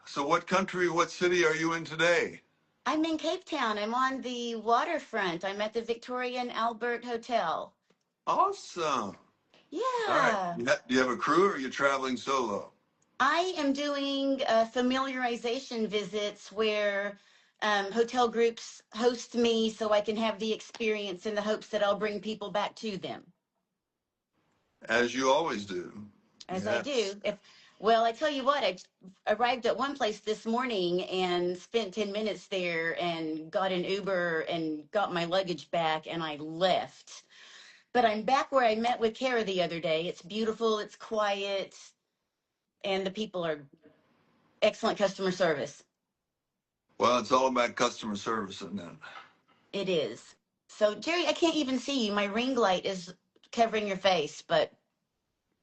So what country, what city are you in today? I'm in Cape Town. I'm on the waterfront. I'm at the Victoria and Albert Hotel. Awesome. All right. Yeah. Do you have a crew or are you traveling solo? I am doing familiarization visits where hotel groups host me so I can have the experience in the hopes that I'll bring people back to them. As you always do. As I Yes. do. Well, I tell you what, I arrived at one place this morning and spent 10 minutes there and got an Uber and got my luggage back and I left. But I'm back where I met with Kara the other day. It's beautiful, it's quiet, and the people are excellent customer service. Well, it's all about customer service, isn't it? It is. So, Jerry, I can't even see you. My ring light is covering your face, but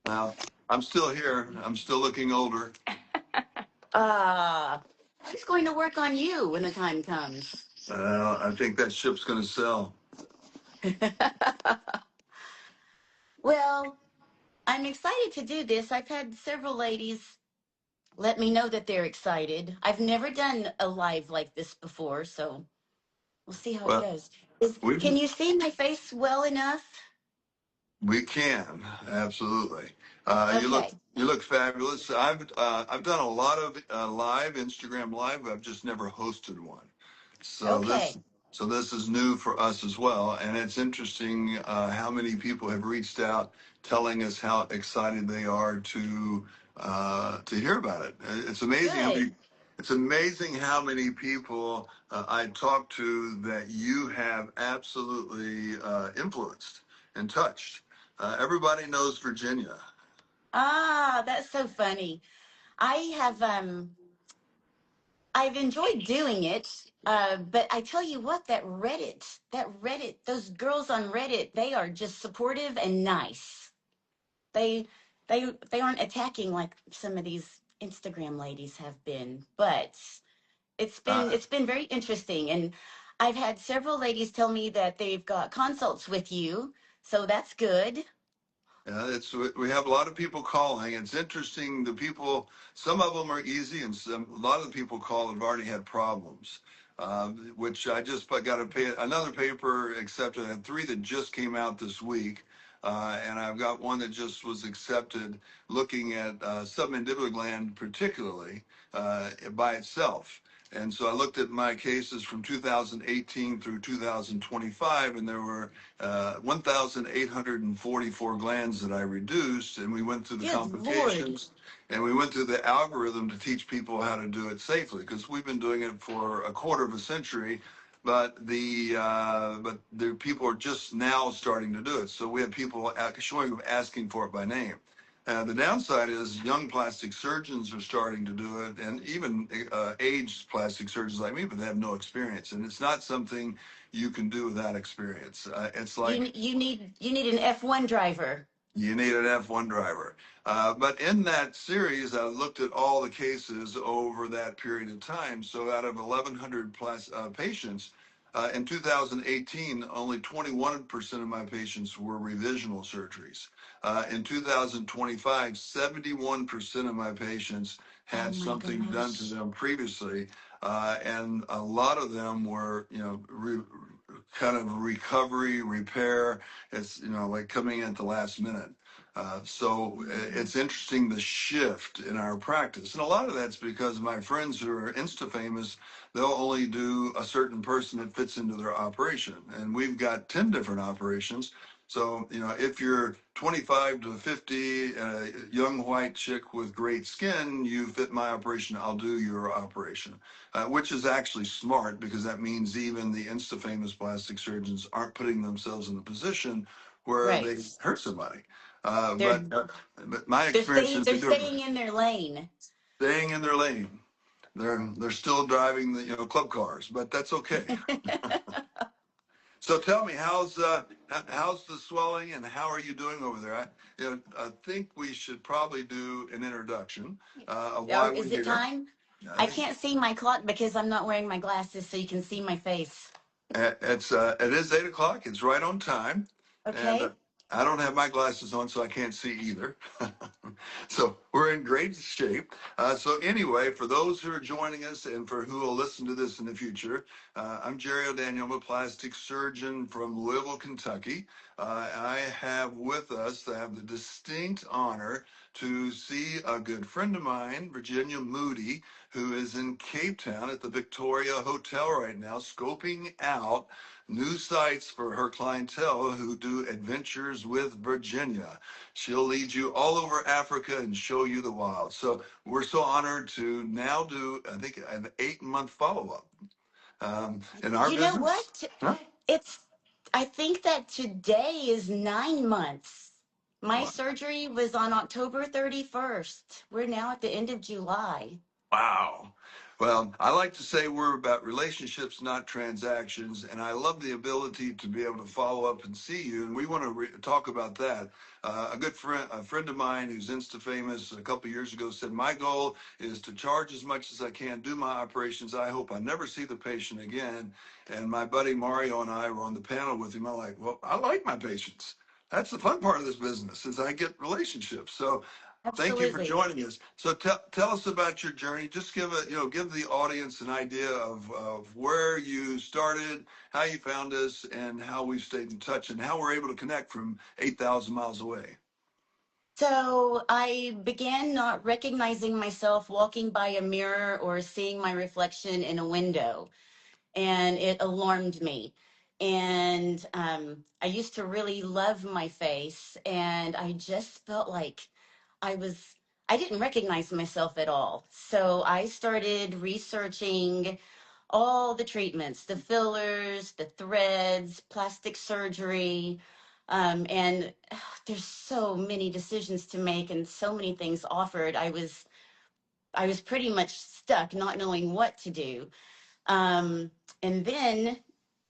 Now, I'm still here. I'm still looking older. uh, she's going to work on you when the time comes. I think that ship's going to sell. Well, I'm excited to do this. I've had several ladies let me know that they're excited. I've never done a live like this before, so we'll see how it Well, goes. we Can you see my face well enough? we can absolutely. Okay. You look fabulous. I've done a lot of live Instagram live. I've just never hosted one. So this Okay. so this is new for us as well, and it's interesting how many people have reached out telling us how excited they are to hear about it. Good. It's amazing how many people I talk to that you have absolutely influenced and touched. Everybody knows Virginia. Ah, that's so funny. I have I've enjoyed doing it. But I tell you what, that Reddit, those girls on Reddit, they are just supportive and nice. They they aren't attacking like some of these Instagram ladies have been, but Uh, it's been very interesting. And I've had several ladies tell me that they've got consults with you, so that's good. Yeah, it's we have a lot of people calling. It's interesting. The people, some of them are easy, and a lot of the people call have already had problems. Which I just got to pay another paper accepted. I had three that just came out this week, and I've got one that just was accepted, looking at submandibular gland particularly by itself. And so I looked at my cases from 2018 through 2025, and there were 1,844 glands that I reduced, and we went through the Good Lord. complications, and we went through the algorithm to teach people how to do it safely, because we've been doing it for a quarter of a century, but the people are just now starting to do it. So we have people showing up asking for it by name. The downside is young plastic surgeons are starting to do it, and even aged plastic surgeons like me, but they have no experience. And it's not something you can do without experience. It's like You need an F1 driver. you need an F1 driver. But in that series, I looked at all the cases over that period of time. So out of 1,100 plus patients, in 2018, only 21% of my patients were revisional surgeries. In 2025, 71% of my patients Oh had my something done to gosh. them previously, and a lot of them were, kind of recovery, repair. It's, like coming in at the last minute. It's interesting the shift in our practice. And a lot of that's because my friends who are Insta famous, they'll only do a certain person that fits into their operation. And we've got 10 different operations. So, if you're 25 to 50, a young white chick with great skin, you fit my operation, I'll do your operation, which is actually smart because that means even the Insta famous plastic surgeons aren't putting themselves in a position where they Right. hurt somebody. Uh, They're but uh, but my they're experience staying is they're they're different. staying in their lane. Staying in their lane. They're still driving the club cars, but that's okay. So tell me, how's the swelling and how are you doing over there? I think we should probably do an introduction of why Or we're is it here. time? I I think can't see my clock because I'm not wearing my glasses so you can see my face. it is 8 o'clock. It's right on time, and Okay? I don't have my glasses on, so I can't see either. So We're in great shape. So anyway, for those who are joining us and for who will listen to this in the future, I'm Jerry O'Daniel. I'm a plastic surgeon from Louisville, Kentucky. I have with us, I have the distinct honor to see a good friend of mine, Virginia Moody, who is in Cape Town at the Victoria Hotel right now, scoping out new sites for her clientele who do adventures with Virginia. She'll lead you all over Africa and show you the wild. So we're so honored to now do, I think, an 8-month follow-up in our You know business. what? Huh? It's, I think that today is 9 months. My Wow. surgery was on October 31st. We're now at the end of July. Wow. Well, I like to say we're about relationships, not transactions. And I love the ability to be able to follow up and see you. And we want to talk about that. A friend of mine who's Insta famous a couple of years ago said, my goal is to charge as much as I can, do my operations. I hope I never see the patient again. And my buddy Mario and I were on the panel with him. I'm like, well, I like my patients. That's the fun part of this business is I get relationships. So thank you for Absolutely. joining us. So tell us about your journey. Just give the audience an idea of where you started, how you found us, and how we've stayed in touch, and how we're able to connect from 8,000 miles away. So I began not recognizing myself walking by a mirror or seeing my reflection in a window, and it alarmed me. And I used to really love my face, and I just felt like I was, I didn't recognize myself at all. So I started researching all the treatments, the fillers, the threads, plastic surgery. And there's so many decisions to make and so many things offered. I was pretty much stuck not knowing what to do. Um, and then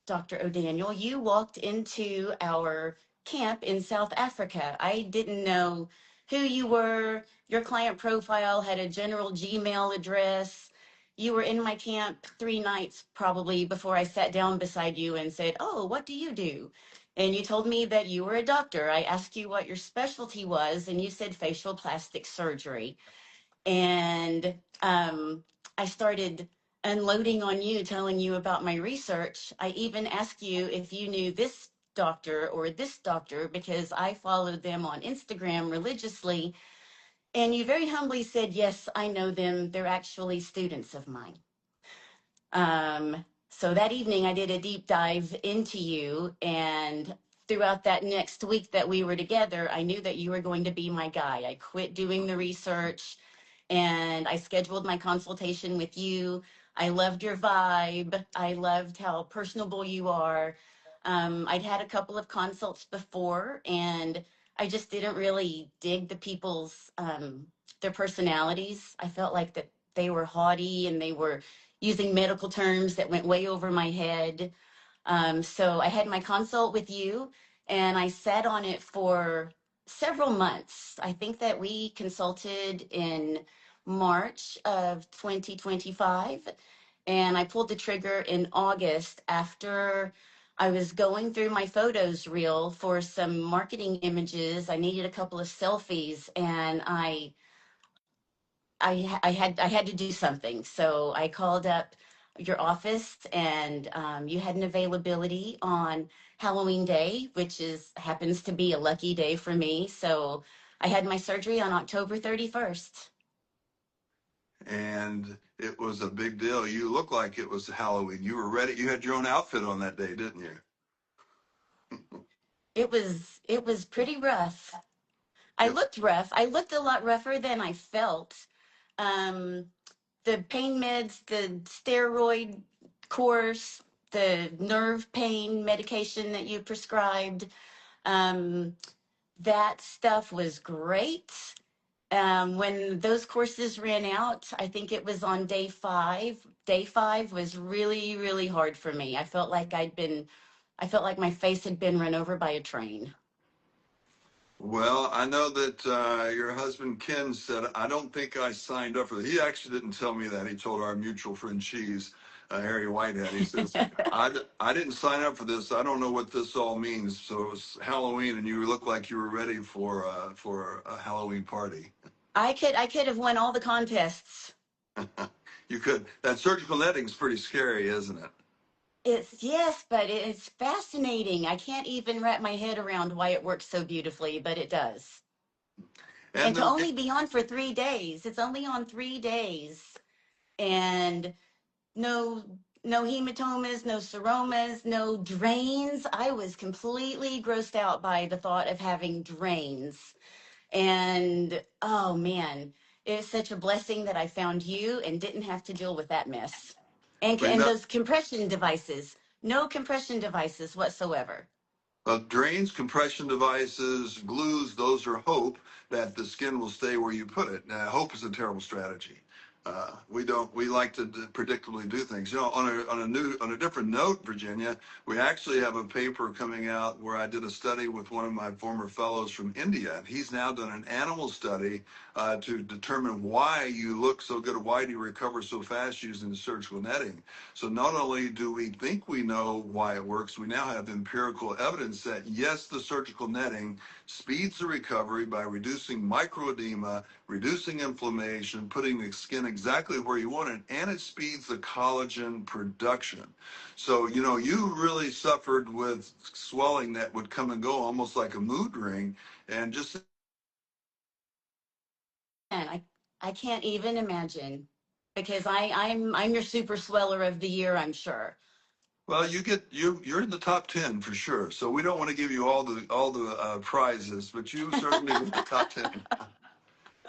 Dr. O'Daniel, you walked into our camp in South Africa. I didn't know who you were. Your client profile had a general Gmail address. You were in my camp 3 nights probably before I sat down beside you and said, oh, what do you do? And you told me that you were a doctor. I asked you what your specialty was, and you said facial plastic surgery. And I started unloading on you, telling you about my research. I even asked you if you knew this doctor or this doctor because I followed them on Instagram religiously. And you very humbly said, yes, I know them. They're actually students of mine. So that evening, I did a deep dive into you. And throughout that next week that we were together, I knew that you were going to be my guy. I quit doing the research and I scheduled my consultation with you. I loved your vibe. I loved how personable you are. I'd had a couple of consults before, and I just didn't really dig the people's their personalities. I felt like that they were haughty and they were using medical terms that went way over my head. So I had my consult with you and I sat on it for several months. I think that we consulted in March of 2025 and I pulled the trigger in August after I was going through my photos reel for some marketing images. I needed a couple of selfies and I had to do something. So I called up your office and you had an availability on Halloween Day, which is happens to be a lucky day for me. So I had my surgery on October 31st. And it was a big deal. You looked like it was Halloween. You were ready. You had your own outfit on that day, didn't you? It was pretty rough. I It, looked rough. I looked a lot rougher than I felt. Um, the pain meds, the steroid course, the nerve pain medication that you prescribed, um, that stuff was great. When those courses ran out, I think it was on day 5. Day 5 was really, really hard for me. I felt like my face had been run over by a train. well, I know that your husband Ken said, I don't think I signed up for that. He actually didn't tell me that. He told our mutual friend Cheese, Harry Whitehead. He says, I didn't sign up for this. I don't know what this all means. So it was Halloween, and you look like you were ready for a Halloween party. I could have won all the contests. You could. That surgical netting's pretty scary, isn't it? It's yes, but it's fascinating. I can't even wrap my head around why it works so beautifully, but it does. And And to the only be on for 3 days, it's only on 3 days, and no no hematomas, no seromas, no drains. I was completely grossed out by the thought of having drains. And oh man, it's such a blessing that I found you and didn't have to deal with that mess. we And know. those compression devices, no compression devices whatsoever. Drains, compression devices, glues, those are hope that the skin will stay where you put it. Now, hope is a terrible strategy. We don't. We like to predictably do things. You know, on a different note, Virginia, we actually have a paper coming out where I did a study with one of my former fellows from India, and he's now done an animal study to determine why you look so good, why do you recover so fast using surgical netting. So not only do we think we know why it works, we now have empirical evidence that yes, the surgical netting speeds the recovery by reducing microedema, reducing inflammation, putting the skin exactly where you want it, and it speeds the collagen production. So, you know, you really suffered with swelling that would come and go almost like a mood ring. And just And I can't even imagine because I'm your super sweller of the year, I'm sure. well, you're in the top 10 for sure. So we don't want to give you all the prizes, but you certainly in the top 10.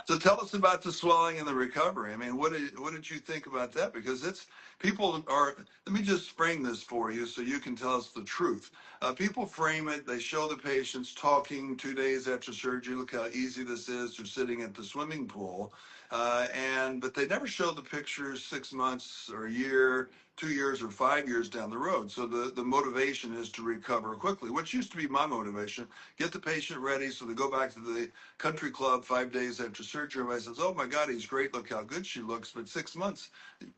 So tell us about the swelling and the recovery. I mean, what did you think about that? Because it's people are. Let me just frame this for you so you can tell us the truth. People frame it. They show the patients talking 2 days after surgery. Look how easy this is. They're sitting at the swimming pool, and but they never show the pictures 6 months or a year, 2 years or 5 years down the road. So the motivation is to recover quickly, which used to be my motivation. Get the patient ready so they go back to the country club 5 days after surgery. Everybody says, "Oh my God, he's great. Look how good she looks." But 6 months,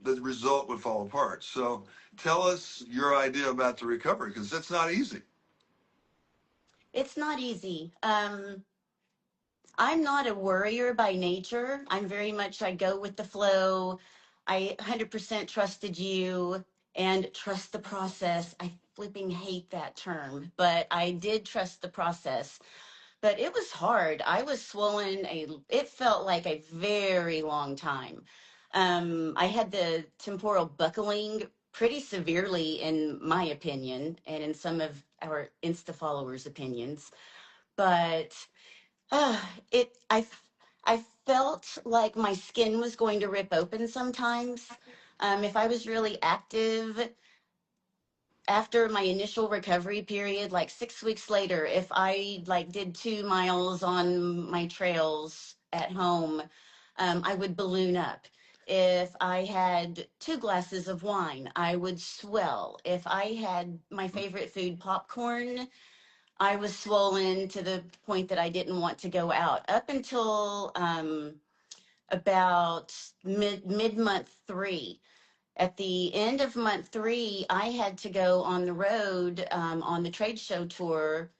the result would fall apart. So tell us your idea about the recovery because it's not easy. It's not easy. I'm not a worrier by nature. I'm very much, I go with the flow. I 100% trusted you and trust the process. I flipping hate that term, but I did trust the process. But it was hard. I was swollen it felt like a very long time. I had the temporal buckling pretty severely in my opinion and in some of our Insta followers' opinions. But uh, it I felt like my skin was going to rip open sometimes. If I was really active after my initial recovery period, like 6 weeks later, if I like did 2 miles on my trails at home, I would balloon up. If I had 2 glasses of wine, I would swell. If I had my favorite food, popcorn, I was swollen to the point that I didn't want to go out up until about mid month 3. At the end of month 3, I had to go on the road on the trade show tour,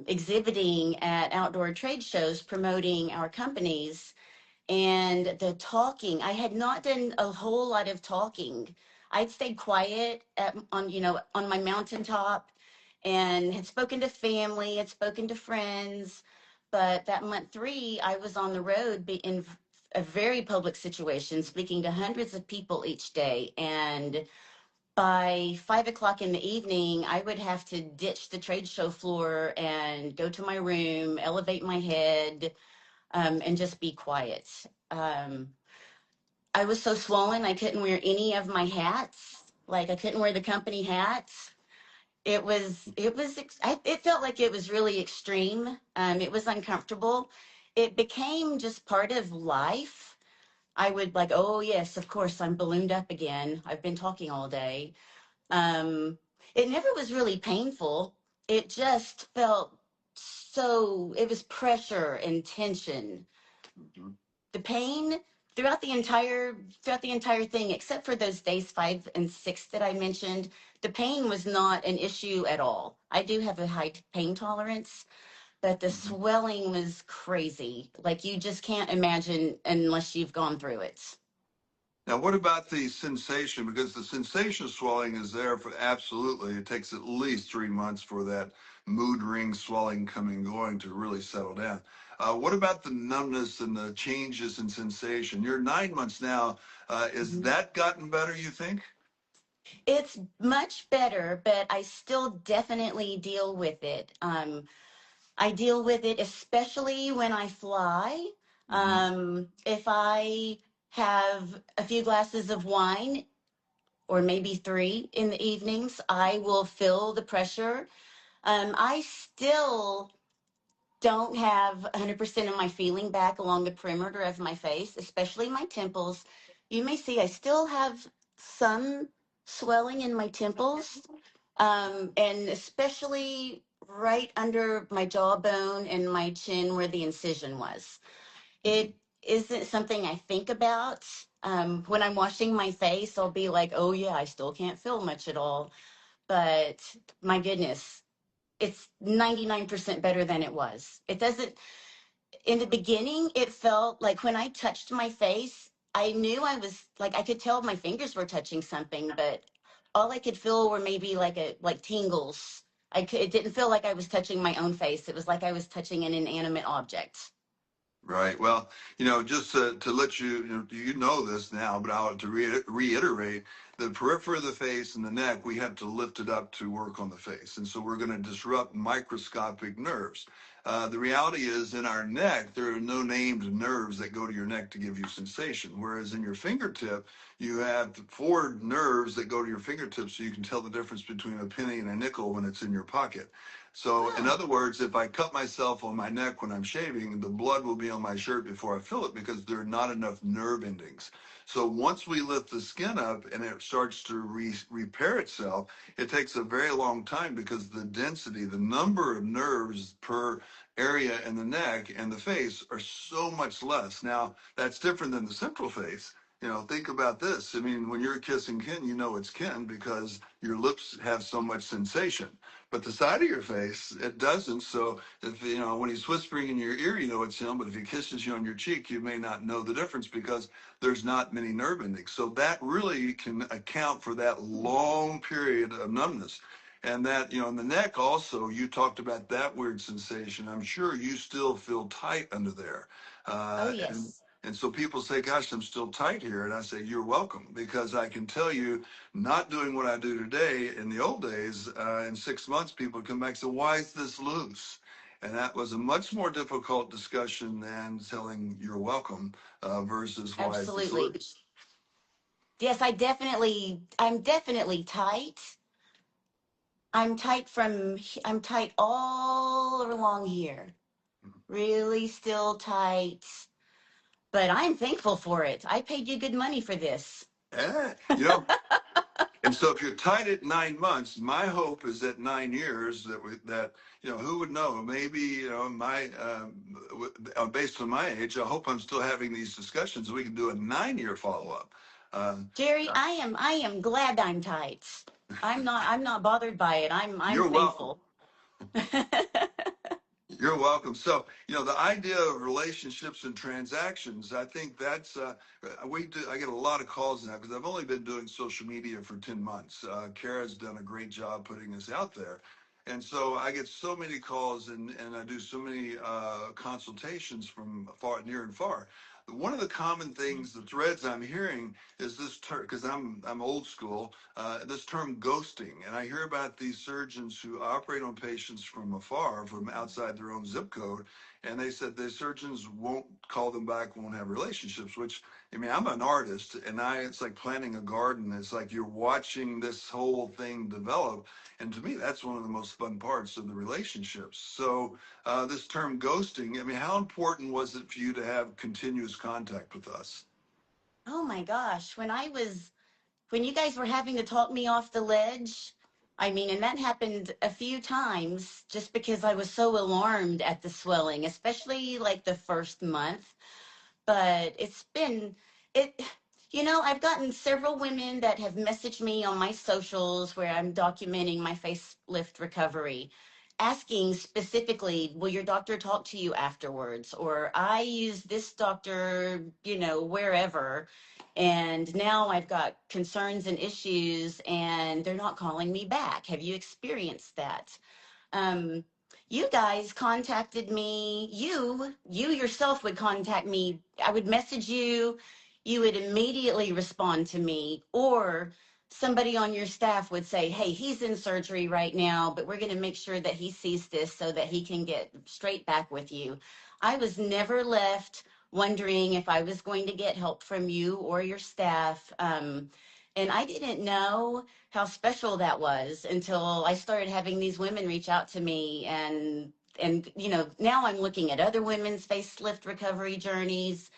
exhibiting at outdoor trade shows, promoting our companies. And the talking, I had not done a whole lot of talking. I'd stayed quiet on my mountaintop and had spoken to family, had spoken to friends. But that month 3, I was on the road in a very public situation, speaking to hundreds of people each day. And by 5 o'clock in the evening, I would have to ditch the trade show floor and go to my room, elevate my head, and just be quiet. Um, I was so swollen, I couldn't wear any of my hats. Like I couldn't wear the company hats. It felt like it was really extreme. It was uncomfortable. It became just part of life. I would like, oh yes, of course, I'm ballooned up again. I've been talking all day. Um, it never was really painful. It just felt it was pressure and tension. Mhm. The pain throughout the entire thing, except for those days 5 and 6 that I mentioned, the pain was not an issue at all. I do have a high pain tolerance, but the Mhm. swelling was crazy. Like you just can't imagine unless you've gone through it. Now, what about the sensation? Because the sensation swelling is there for absolutely. It takes at least 3 months for that mood ring swelling coming going to really settle down. What about the numbness and the changes in sensation? You're 9 months now. Is Mhm. that gotten better, you think? It's much better, but I still definitely deal with it. I deal with it especially when I fly. Hmm. If I have a few glasses of wine or maybe three in the evenings, I will feel the pressure. I still don't have 100% of my feeling back along the perimeter of my face, especially my temples. You may see I still have some swelling in my temples, and especially right under my jawbone and my chin where the incision was. It isn't something I think about. When I'm washing my face, I'll be like, oh, yeah, I still can't feel much at all. But my goodness, it's 99% better than it was. It doesn't, in the beginning, it felt like when I touched my face, I knew I was like, I could tell my fingers were touching something, but all I could feel were maybe like tingles. It didn't feel like I was touching my own face. It was like I was touching an inanimate object. Right. Well, just to let you know this now, but I'll to reiterate, the periphery of the face and the neck, we have to lift it up to work on the face. And so we're going to disrupt microscopic nerves. The reality is in our neck, there are no named nerves that go to your neck to give you sensation. Whereas in your fingertip, you have four nerves that go to your fingertips so you can tell the difference between a penny and a nickel when it's in your pocket. So, in Oh, other words, if I cut myself on my neck when I'm shaving, the blood will be on my shirt before I feel it because there are not enough nerve endings. So, once we lift the skin up and it starts to repair itself, it takes a very long time because the density, the number of nerves per area in the neck and the face are so much less. Now, that's different than the central face. Think about this. I mean, when you're kissing Ken, you know it's Ken because your lips have so much sensation. But the side of your face, it doesn't. So if when he's whispering in your ear, you know it's him. But if he kisses you on your cheek, you may not know the difference because there's not many nerve endings. So that really can account for that long period of numbness. And that, in the neck also, you talked about that weird sensation. I'm sure you still feel tight under there. oh, And yes. and so people say, gosh, I'm still tight here. And I say, you're welcome, because I can tell you, not doing what I do today, in the old days, in 6 months, people would come back and say, why is this loose? And that was a much more difficult discussion than telling you're welcome versus why is this Absolutely. loose? Yes, I'm definitely tight. I'm tight all along here. Really still tight. But I'm thankful for it. I paid you good money for this. Eh, you know, And so if you're tied at 9 months, my hope is that 9 years who would know? Maybe, based on my age, I hope I'm still having these discussions so we can do a 9-year follow up. Uh, Jerry, I am glad I'm tight. I'm not bothered by it. I'm you're welcome. thankful. You're welcome. So, the idea of relationships and transactions, I think that's, I get a lot of calls now because I've only been doing social media for 10 months. Kara's done a great job putting this out there. And so I get so many calls and I do so many consultations from far, near and far. One of the common things, the threads I'm hearing is this term, because I'm old school, this term ghosting. And I hear about these surgeons who operate on patients from afar, from outside their own zip code. And they said the surgeons won't call them back, won't have relationships, which, I mean, I'm an artist and it's like planting a garden. It's like you're watching this whole thing develop. And to me, that's one of the most fun parts of the relationships. So this term ghosting, I mean, how important was it for you to have continuous contact with us? Oh my gosh, when you guys were having to talk me off the ledge, I mean, and that happened a few times just because I was so alarmed at the swelling, especially like the first month. But it I've gotten several women that have messaged me on my socials where I'm documenting my facelift recovery. asking specifically, will your doctor talk to you afterwards? Or I use this doctor, wherever. And now I've got concerns and issues and they're not calling me back. Have you experienced that? um, you guys contacted me. You yourself would contact me. I would message you. You would immediately respond to me, or somebody on your staff would say, hey, he's in surgery right now, but we're going to make sure that he sees this so that he can get straight back with you. I was never left wondering if I was going to get help from you or your staff. And I didn't know how special that was until I started having these women reach out to me, and now I'm looking at other women's facelift recovery journeys,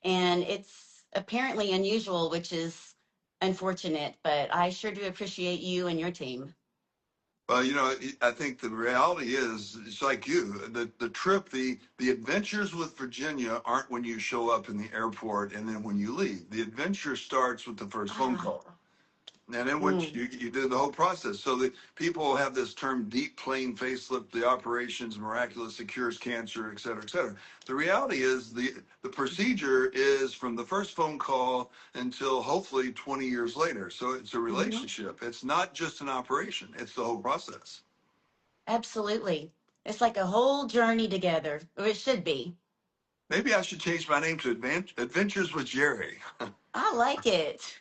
and it's apparently unusual, which is unfortunate, but I sure do appreciate you and your team. Well, I think the reality is, it's like you, the trip, the adventures with Virginia aren't when you show up in the airport and then when you leave. The adventure starts with the first phone Ah, call. And in which mm, you did the whole process. So the people have this term deep plane facelift, the operations miraculous, it cures cancer, et cetera, et cetera. The reality is the procedure is from the first phone call until hopefully 20 years later. So it's a mhm. relationship. It's not just an operation, it's the whole process. Absolutely. It's like a whole journey together, or it should be. Maybe I should change my name to Adventures with Jerry. I like it.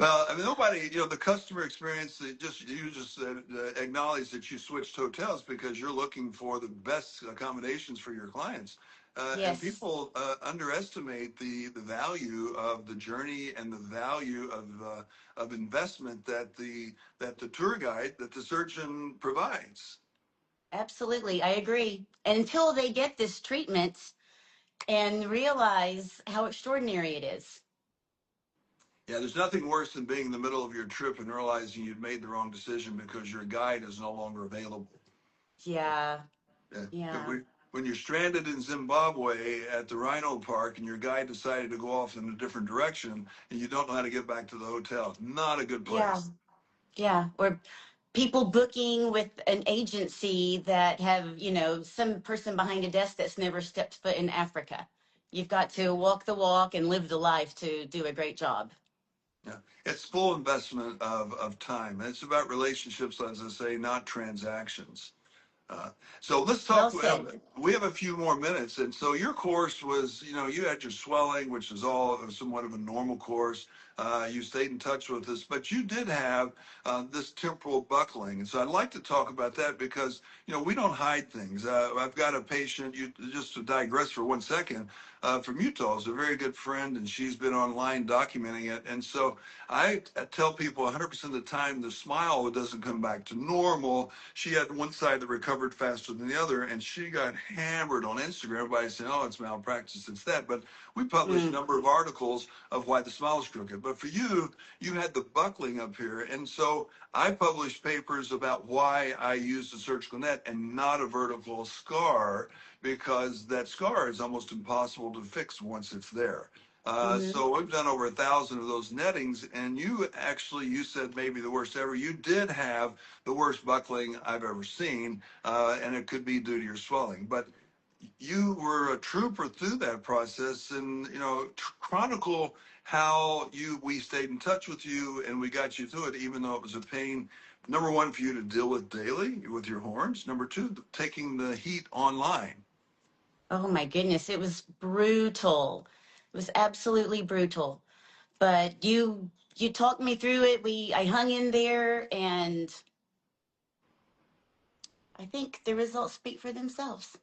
Well, I mean, nobody, the customer experience, you just acknowledge that you switched hotels because you're looking for the best accommodations for your clients. And Yes, people underestimate the value of the journey and the value of investment that the tour guide, that the surgeon provides. absolutely. I agree. And until they get this treatment and realize how extraordinary it is. Yeah, there's nothing worse than being in the middle of your trip and realizing you'd made the wrong decision because your guide is no longer available. Yeah, Yeah. yeah, When you're stranded in Zimbabwe at the Rhino Park and your guide decided to go off in a different direction and you don't know how to get back to the hotel, not a good yeah, place. yeah. Or people booking with an agency that have, some person behind a desk that's never stepped foot in Africa. You've got to walk the walk and live the life to do a great job. Yeah. It's full investment of time. It's about relationships, as I say, not transactions. Uh, so let's Well talk. said. We have a few more minutes, and so your course was, you had your swelling, which is all somewhat of a normal course. You stayed in touch with us, but you did have this temporal buckling, and so I'd like to talk about that because we don't hide things. I've got a patient. You just to digress for 1 second. From Utah, is a very good friend, and she's been online documenting it. And so I tell people 100% of the time the smile doesn't come back to normal. She had one side that recovered faster than the other, and she got hammered on Instagram. Everybody saying, "Oh, it's malpractice, it's that." But we published a Mm, number of articles of why the smile is crooked. But for you, you had the buckling up here, and so I published papers about why I used a surgical net and not a vertical scar because that scar is almost impossible to fix once it's there. mm-hmm. So we've done over 1,000 of those nettings, and you said maybe the worst ever. You did have the worst buckling I've ever seen, and it could be due to your swelling. But you were a trooper through that process, and chronicle how we stayed in touch with you and we got you through it, even though it was a pain. Number one, for you to deal with daily with your horns. Number two, taking the heat online. Oh my goodness, it was brutal. It was absolutely brutal. But you talked me through it. I hung in there, and I think the results speak for themselves.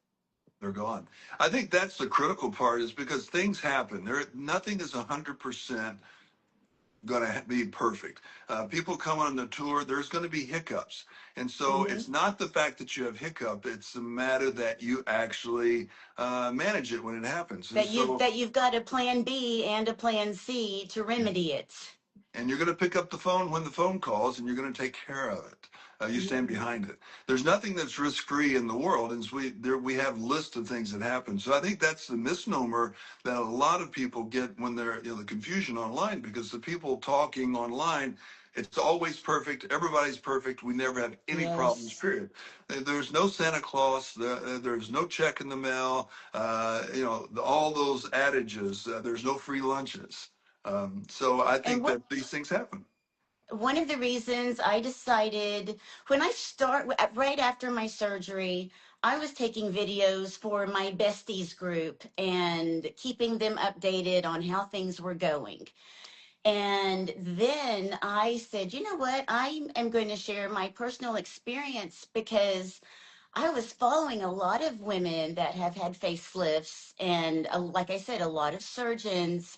They're gone. I think that's the critical part, is because things happen. Nothing is 100% going to be perfect. People come on the tour, there's going to be hiccups. And so Hmm. it's not the fact that you have hiccup, it's the matter that you actually manage it when it happens. And so That you've got a plan B and a plan C to yeah. remedy it. And you're going to pick up the phone when the phone calls, and you're going to take care of it. You stand Hmm. behind it. There's nothing that's risk free in the world, and so we have lists of things that happen. So I think that's the misnomer that a lot of people get when they're the confusion online, because the people talking online, It's always perfect. Everybody's perfect. We never have any problems, Yes. period. There's no Santa Claus. There's no check in the mail. All those adages. There's no free lunches. So I And think what that these things happen. one of the reasons I decided when I start right after my surgery, I was taking videos for my besties group and keeping them updated on how things were going. And then I said, you know what? I am going to share my personal experience because I was following a lot of women that have had facelifts and, like I said, a lot of surgeons,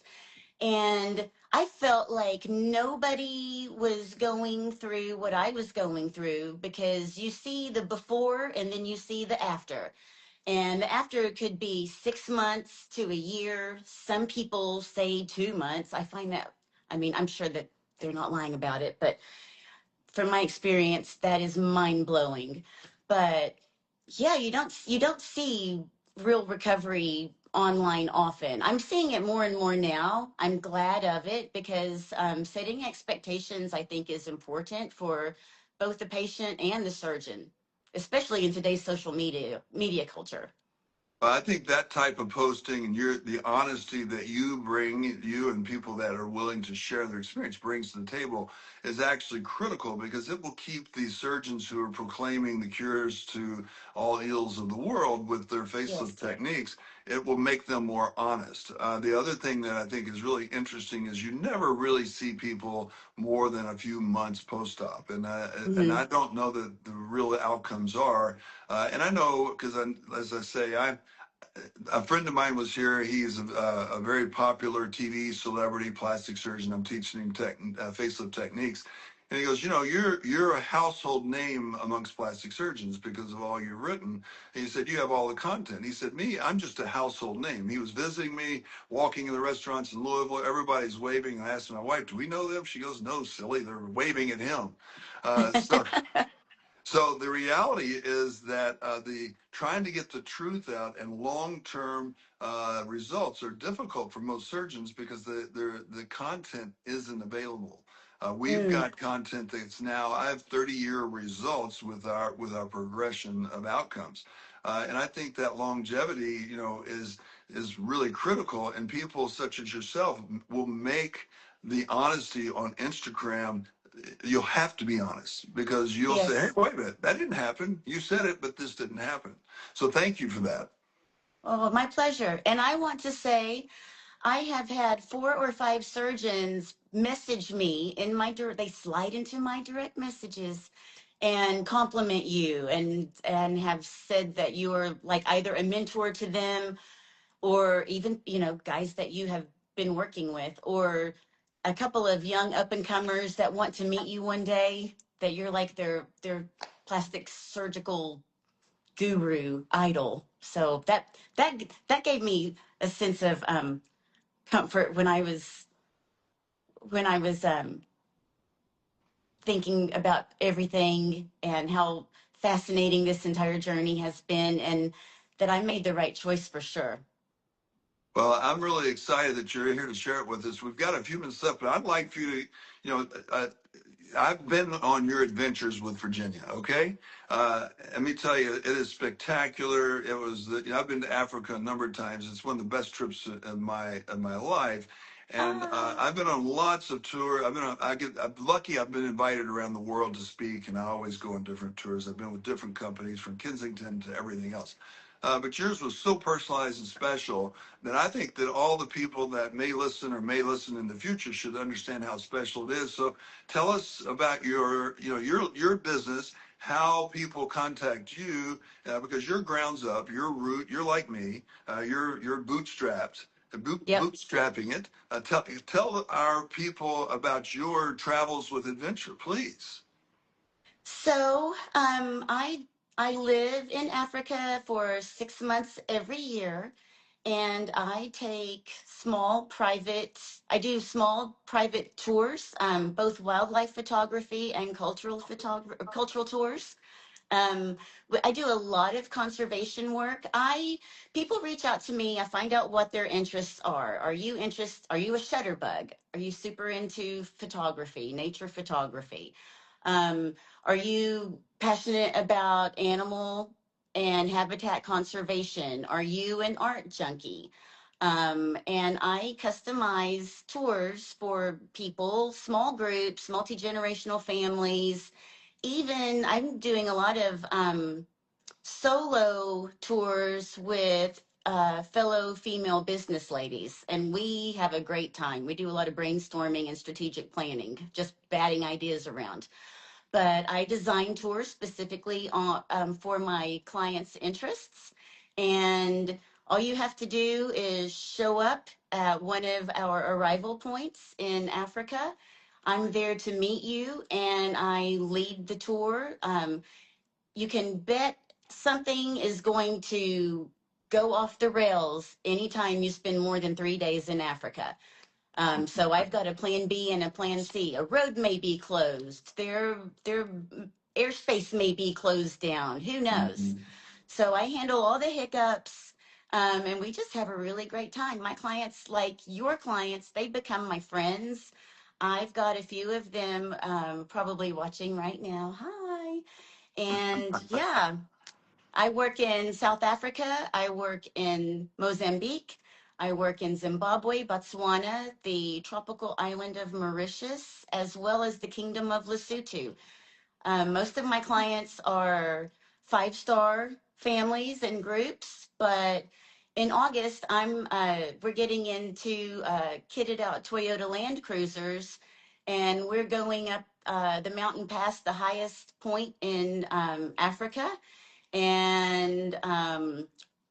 and I felt like nobody was going through what I was going through because you see the before and then you see the after. And the after could be 6 months to a year. Some people say 2 months. I find that, I mean, I'm sure that they're not lying about it, but from my experience, that is mind blowing. But yeah, you don't see real recovery online often. I'm seeing it more and more now. I'm glad of it because setting expectations, I think, is important for both the patient and the surgeon, especially in today's social media culture. I think that type of posting and the honesty that you bring, you and people that are willing to share their experience brings to the table is actually critical because it will keep these surgeons who are proclaiming the cures to all ills of the world with their facelift Yes. techniques. It will make them more honest. The other thing that I think is really interesting is you never really see people more than a few months post-op, and Hmm. I don't know that the real outcomes are. And I know because, as I say, a friend of mine was here. He's a very popular TV celebrity plastic surgeon. I'm teaching him facelift techniques. And he goes, you're a household name amongst plastic surgeons because of all you've written. And he said, you have all the content. He said, me, I'm just a household name. He was visiting me, walking in the restaurants in Louisville. Everybody's waving. I asked my wife, do we know them? She goes, no, silly. They're waving at him. So so the reality is that the trying to get the truth out and long-term results are difficult for most surgeons because the content isn't available. We've Mm, got content that's now I have 30-year results with our progression of outcomes, and I think that longevity, is really critical. And people such as yourself will make the honesty on Instagram. You'll have to be honest because you'll say, hey, yes. wait a minute, that didn't happen. You said it, but this didn't happen. So thank you for that. Oh, my pleasure. And I want to say I have had 4 or 5 surgeons message me in my direct, they slide into my direct messages and compliment you and have said that you are like either a mentor to them or even, guys that you have been working with, or a couple of young up and comers that want to meet you one day, that you're like their plastic surgical guru idol. So that gave me a sense of comfort when I was thinking about everything and how fascinating this entire journey has been, and that I made the right choice for sure. Well, I'm really excited that you're here to share it with us. We've got a few minutes left, but I'd like for you to, I've been on your adventures with Virginia. Okay, let me tell you, it is spectacular. It was, I've been to Africa a number of times. It's one of the best trips of my life, and Ah, I've been on lots of tours. I'm lucky. I've been invited around the world to speak, and I always go on different tours. I've been with different companies from Kensington to everything else. But yours was so personalized and special that I think that all the people that may listen or may listen in the future should understand how special it is. So tell us about your business, how people contact you, because you're grounds up, you're root, you're like me, you're bootstrapped. yep. Bootstrapping it. Tell our people about your travels with adventure, please. So, I live in Africa for 6 months every year, and I do small private tours, both wildlife photography and cultural tours. Um, I do a lot of conservation work. I People reach out to me. I find out what their interests are. Are you a shutterbug? Are you super into photography, nature photography? Um, are you passionate about animal and habitat conservation? Are you an art junkie? And I customize tours for people, small groups, multi generational families. Even I'm doing a lot of solo tours with fellow female business ladies, and we have a great time. We do a lot of brainstorming and strategic planning, just batting ideas around. But I design tours specifically for my clients' interests. And all you have to do is show up at one of our arrival points in Africa. I'm there to meet you and I lead the tour. You can bet something is going to go off the rails anytime you spend more than 3 days in Africa. So I've got a plan B and a plan C. A road may be closed. Their airspace may be closed down. Who knows? Mhm. So I handle all the hiccups, and we just have a really great time. My clients, like your clients, they become my friends. I've got a few of them probably watching right now. Hi. And yeah, I work in South Africa. I work in Mozambique. I work in Zimbabwe, Botswana, the tropical island of Mauritius, as well as the Kingdom of Lesotho. Most of my clients are five-star families and groups, but in August, we're getting into kitted out Toyota Land Cruisers, and we're going up the mountain pass, the highest point in Africa, and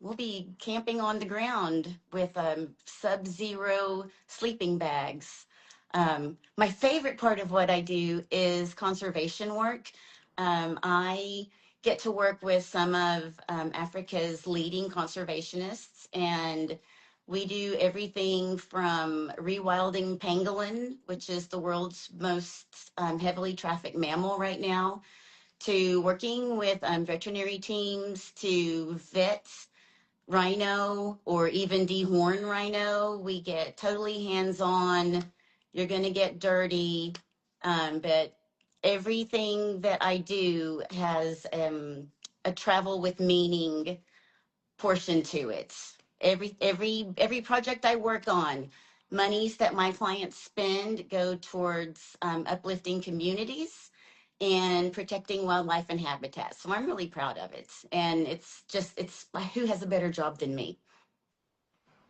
we'll be camping on the ground with sub-zero sleeping bags. My favorite part of what I do is conservation work. I get to work with some of Africa's leading conservationists, and we do everything from rewilding pangolin, which is the world's most heavily trafficked mammal right now, to working with veterinary teams to vet rhino or even dehorn rhino. We get totally hands on. You're going to get dirty. But everything that I do has a travel with meaning portion to it. Every project I work on, monies that my clients spend go towards uplifting communities and protecting wildlife and habitat. So I'm really proud of it. And it's who has a better job than me?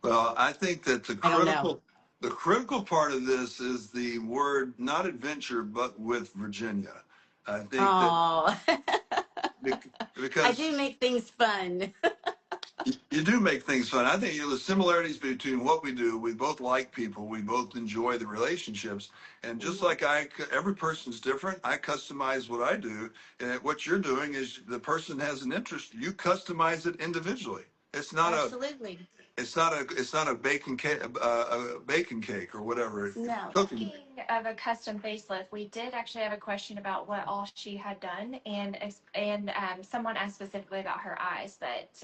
Well, I think that I don't know. the critical part of this is the word not adventure, but with Virginia. I think that Oh, I because do make things fun. you do make things fun. I think the similarities between what we do, we both like people, we both enjoy the relationships, and just Mhm. like every person's different. I customize what I do, and what you're doing is the person has an interest. You customize it individually. Absolutely. It's not a bacon cake or whatever. No. Cooking. Speaking of a custom facelift, we did actually have a question about what all she had done, and someone asked specifically about her eyes. But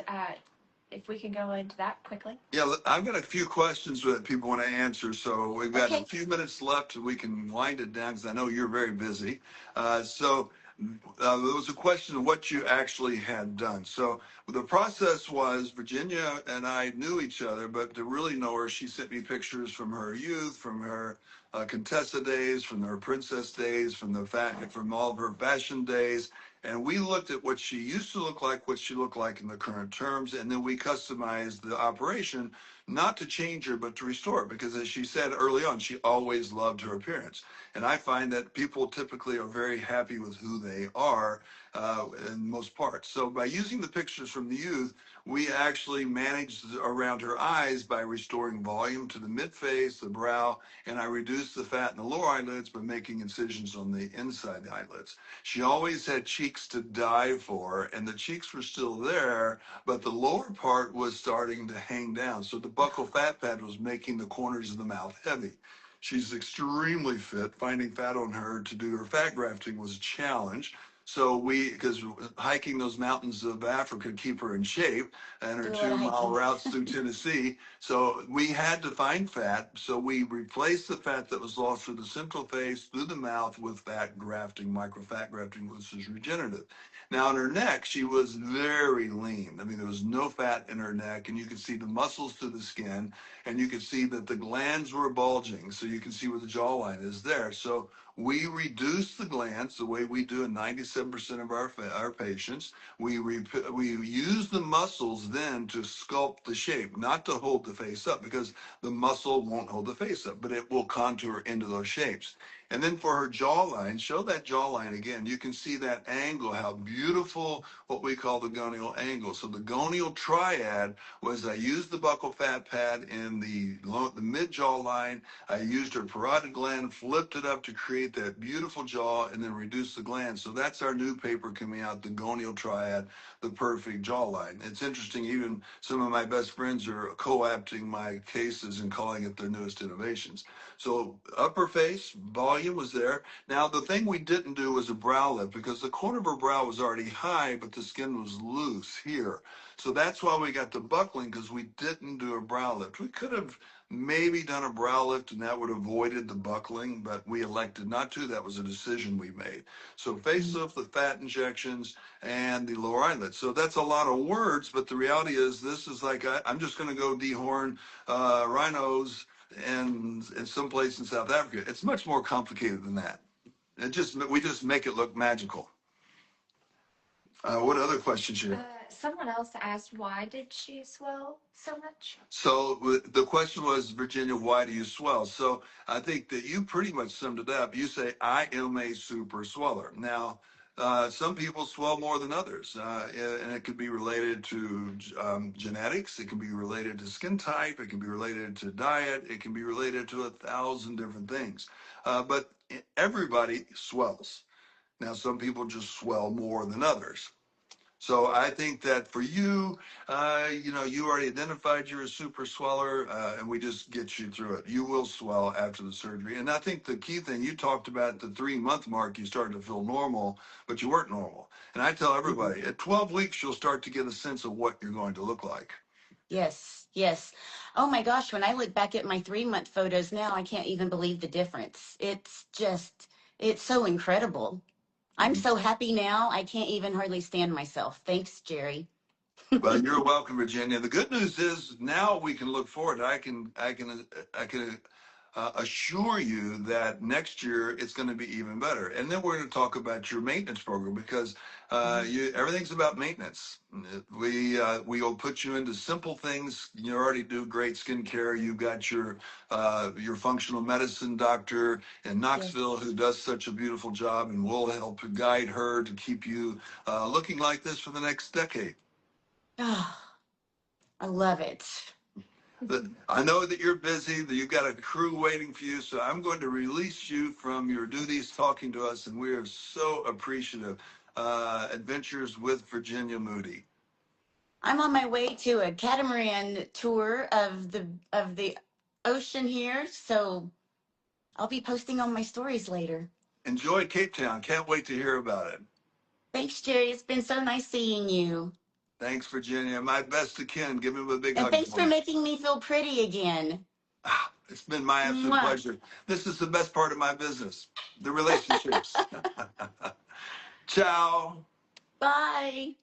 if we can go into that quickly. Yeah, I've got a few questions that people want to answer, so we've got a Okay. few minutes left, and we can wind it down because I know you're very busy. There was a question of what you actually had done. So the process was Virginia and I knew each other, but to really know her, she sent me pictures from her youth, from her Contessa days, from her princess days, from all of her fashion days. And we looked at what she used to look like, what she looked like in the current terms, and then we customized the operation not to change her, but to restore her. Because as she said early on, she always loved her appearance. And I find that people typically are very happy with who they are in most parts. So by using the pictures from the youth, we actually managed around her eyes by restoring volume to the mid-face, the brow, and I reduced the fat in the lower eyelids by making incisions on the inside the eyelids. She always had cheeks to die for, and the cheeks were still there, but the lower part was starting to hang down. So the buccal fat pad was making the corners of the mouth heavy. She's extremely fit. Finding fat on her to do her fat grafting was a challenge. So because hiking those mountains of Africa keep her in shape, and her Do a lot of 2 mile hiking. routes through Tennessee. So we had to find fat. So we replaced the fat that was lost through the central face, through the mouth, with fat grafting, microfat grafting, which is regenerative. Now, in her neck, she was very lean. I mean, there was no fat in her neck, and you could see the muscles through the skin, and you could see that the glands were bulging. So you can see where the jawline is there. So we reduce the glands the way we do in 97% of our patients. We use the muscles then to sculpt the shape, not to hold the face up, because the muscle won't hold the face up, but it will contour into those shapes. And then for her jawline, show that jawline again. You can see that angle, how beautiful, what we call the gonial angle. So the gonial triad was I used the buccal fat pad in the mid jawline. I used her parotid gland, flipped it up to create that beautiful jaw, and then reduced the gland. So that's our new paper coming out, the gonial triad, the perfect jawline. It's interesting, even some of my best friends are co-opting my cases and calling it their newest innovations. So upper face, volume was there. Now, the thing we didn't do was a brow lift, because the corner of her brow was already high, but the skin was loose here. So that's why we got the buckling, because we didn't do a brow lift. We could have maybe done a brow lift, and that would have avoided the buckling, but we elected not to. That was a decision we made. So facelift, the fat injections, and the lower eyelid. So that's a lot of words, but the reality is this is like, I'm just going to go dehorn rhinos in some place in South Africa. It's much more complicated than that. We just make it look magical. What other questions you have? Someone else asked, why did she swell so much? So the question was, Virginia, why do you swell? So I think that you pretty much summed it up. You say, I am a super sweller. Now, some people swell more than others, and it could be related to genetics. It can be related to skin type. It can be related to diet. It can be related to 1,000 different things. But everybody swells. Now, some people just swell more than others. So I think that for you, you already identified you're a super sweller, and we just get you through it. You will swell after the surgery. And I think the key thing, you talked about the 3-month mark, you started to feel normal, but you weren't normal. And I tell everybody, at 12 weeks, you'll start to get a sense of what you're going to look like. Yes, yes. Oh my gosh, when I look back at my 3-month photos now, I can't even believe the difference. It's so incredible. I'm so happy now, I can't even hardly stand myself. Thanks, Jerry. Well, you're welcome, Virginia. The good news is now we can look forward. I can assure you that next year it's going to be even better. And then we're going to talk about your maintenance program, because everything's about maintenance. We'll put you into simple things. You already do great skincare. You've got your functional medicine doctor in Knoxville who does such a beautiful job, and we'll help guide her to keep you looking like this for the next decade. Oh, I love it. I know that you're busy, that you've got a crew waiting for you, so I'm going to release you from your duties talking to us, and we are so appreciative. Adventures with Virginia Moody. I'm on my way to a catamaran tour of the ocean here, so I'll be posting on my stories later. Enjoy Cape Town. Can't wait to hear about it. Thanks, Jerry. It's been so nice seeing you. Thanks, Virginia. My best to Ken. Give him a big And hug. thanks for making me feel pretty again. It's been my absolute Mwah. pleasure. This is the best part of my business, the relationships. Ciao. Bye.